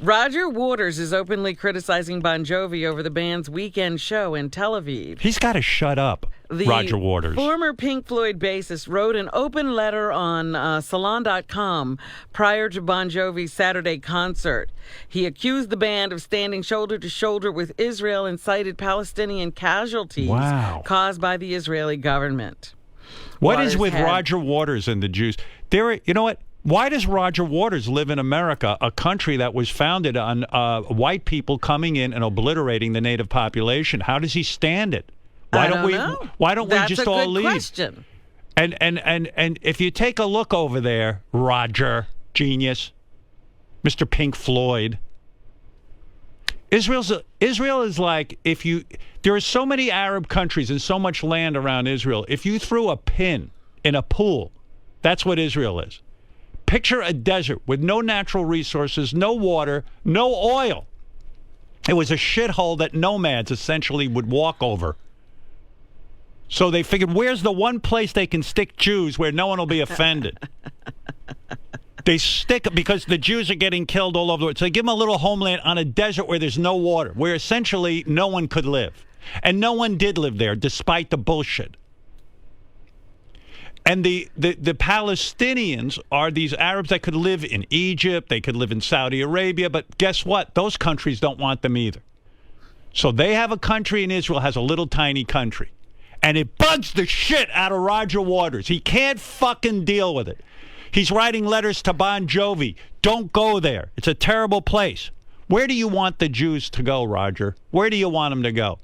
Roger Waters is openly criticizing Bon Jovi over the band's weekend show in Tel Aviv. He's got to shut up, Roger Waters. Former Pink Floyd bassist wrote an open letter on Salon.com prior to Bon Jovi's Saturday concert. He accused the band of standing shoulder to shoulder with Israel and cited Palestinian casualties caused by the Israeli government. What is with Roger Waters and the Jews? You know what? Why does Roger Waters live in America, a country that was founded on white people coming in and obliterating the native population? How does he stand it? Why don't we just all leave? That's a good question. And if you take a look over there, Roger, genius, Mr. Pink Floyd, Israel is like, there are so many Arab countries and so much land around Israel. If you threw a pin in a pool, that's what Israel is. Picture a desert with no natural resources, no water, no oil. It was a shithole that nomads essentially would walk over. So they figured, where's the one place they can stick Jews where no one will be offended? They stick because the Jews are getting killed all over the world. So they give them a little homeland on a desert where there's no water, where essentially no one could live. And no one did live there, despite the bullshit. And the Palestinians are these Arabs that could live in Egypt, they could live in Saudi Arabia, but guess what? Those countries don't want them either. So they have a country, and Israel has a little tiny country. And it bugs the shit out of Roger Waters. He can't fucking deal with it. He's writing letters to Bon Jovi. Don't go there. It's a terrible place. Where do you want the Jews to go, Roger? Where do you want them to go?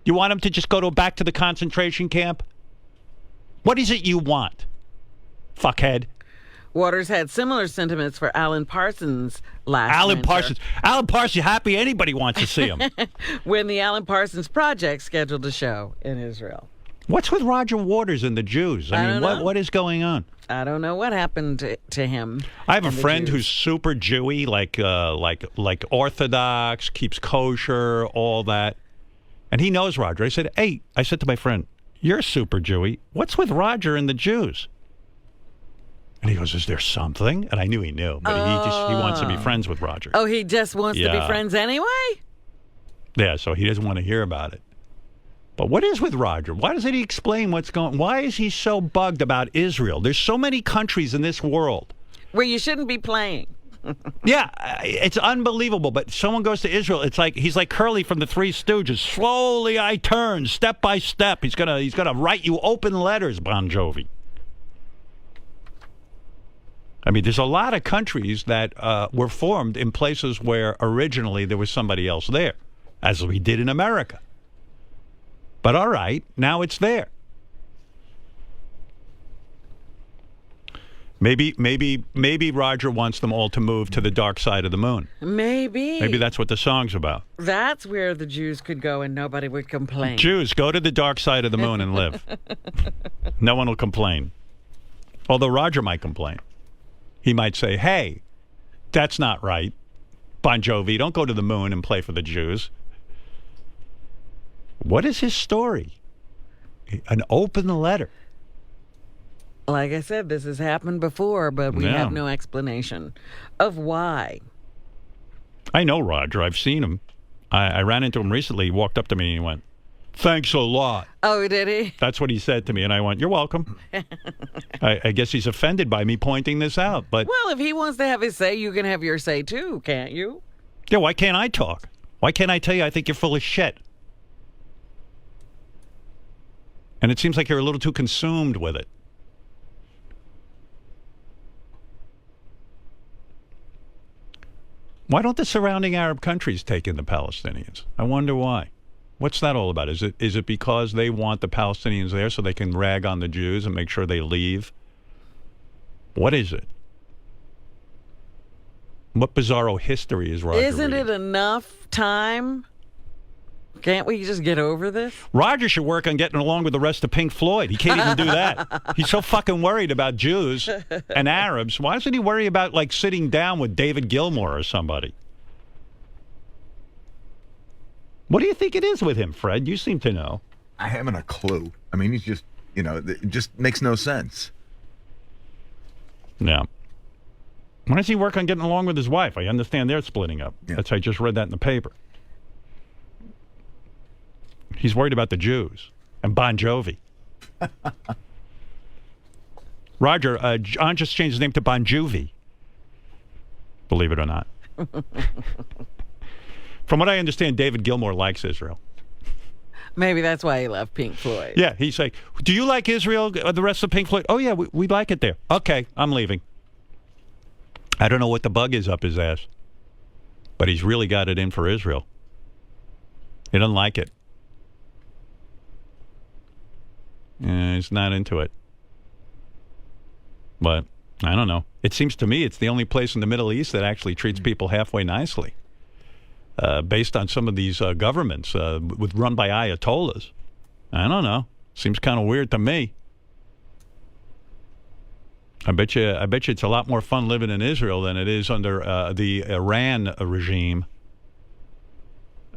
You want them to just go back to the concentration camp? What is it you want, fuckhead? Waters had similar sentiments for Alan Parsons last winter. Alan Parsons, happy anybody wants to see him. When the Alan Parsons Project scheduled a show in Israel. What's with Roger Waters and the Jews? I mean, what is going on? I don't know what happened to him. I have a friend who's super Jewy, like Orthodox, keeps kosher, all that. And he knows Roger. I said to my friend, you're super Jewy. What's with Roger and the Jews? And he goes, is there something? And I knew he knew, but he wants to be friends with Roger. Oh, he just wants to be friends anyway? Yeah, so he doesn't want to hear about it. But what is with Roger? Why doesn't he explain what's going on? Why is he so bugged about Israel? There's so many countries in this world where you shouldn't be playing. Yeah, it's unbelievable. But someone goes to Israel, it's like he's like Curly from the Three Stooges. Slowly I turn, step by step. He's gonna write you open letters, Bon Jovi. I mean, there's a lot of countries that were formed in places where originally there was somebody else there, as we did in America. But all right, now it's there. Maybe Roger wants them all to move to the dark side of the moon. Maybe that's what the song's about. That's where the Jews could go and nobody would complain. Jews, go to the dark side of the moon and live. No one will complain. Although Roger might complain. He might say, hey, that's not right. Bon Jovi, don't go to the moon and play for the Jews. What is his story? An open letter. Like I said, this has happened before, but we have no explanation of why. I know Roger. I've seen him. I ran into him recently. He walked up to me and he went, thanks a lot. Oh, did he? That's what he said to me. And I went, you're welcome. I guess he's offended by me pointing this out. But well, if he wants to have his say, you can have your say too, can't you? Yeah, why can't I talk? Why can't I tell you I think you're full of shit? And it seems like you're a little too consumed with it. Why don't the surrounding Arab countries take in the Palestinians? I wonder why. What's that all about? Is it because they want the Palestinians there so they can rag on the Jews and make sure they leave? What is it? What bizarro history is Roger Isn't reading? it enough time? Can't we just get over this? Roger should work on getting along with the rest of Pink Floyd. He can't even do that. He's so fucking worried about Jews and Arabs. Why doesn't he worry about, like, sitting down with David Gilmour or somebody? What do you think it is with him, Fred? You seem to know. I haven't a clue. I mean, he's just, it just makes no sense. No. Why does he work on getting along with his wife? I understand they're splitting up. Yeah. I just read that in the paper. He's worried about the Jews and Bon Jovi. Roger, John just changed his name to Bon Jovi. Believe it or not. From what I understand, David Gilmour likes Israel. Maybe that's why he left Pink Floyd. Yeah, he's like, do you like Israel, the rest of Pink Floyd? Oh, yeah, we like it there. Okay, I'm leaving. I don't know what the bug is up his ass, but he's really got it in for Israel. He doesn't like it. He's not into it. But I don't know. It seems to me it's the only place in the Middle East that actually treats people halfway nicely. Based on some of these governments run by Ayatollahs. I don't know. Seems kind of weird to me. I bet you it's a lot more fun living in Israel than it is under the Iran regime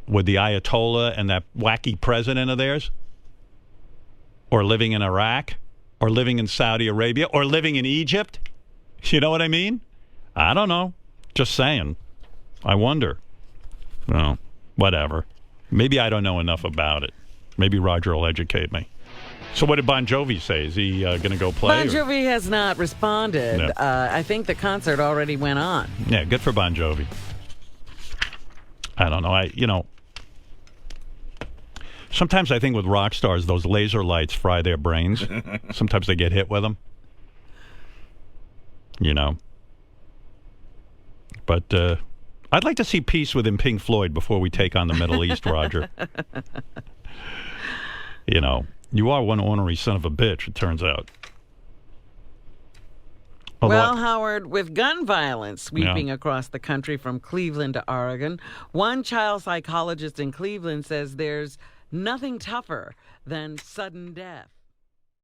with the Ayatollah and that wacky president of theirs. Or living in Iraq, or living in Saudi Arabia, or living in Egypt. You know what I mean? I don't know. Just saying. I wonder. Well, whatever. Maybe I don't know enough about it. Maybe Roger will educate me. So what did Bon Jovi say? Is he going to go play? Bon Jovi has not responded. No. I think the concert already went on. Yeah, good for Bon Jovi. I don't know. Sometimes I think with rock stars, those laser lights fry their brains. Sometimes they get hit with them. But I'd like to see peace within Pink Floyd before we take on the Middle East, Roger. You are one ornery son of a bitch, it turns out. Well, Howard, with gun violence sweeping across the country from Cleveland to Oregon, one child psychologist in Cleveland says there's nothing tougher than sudden death.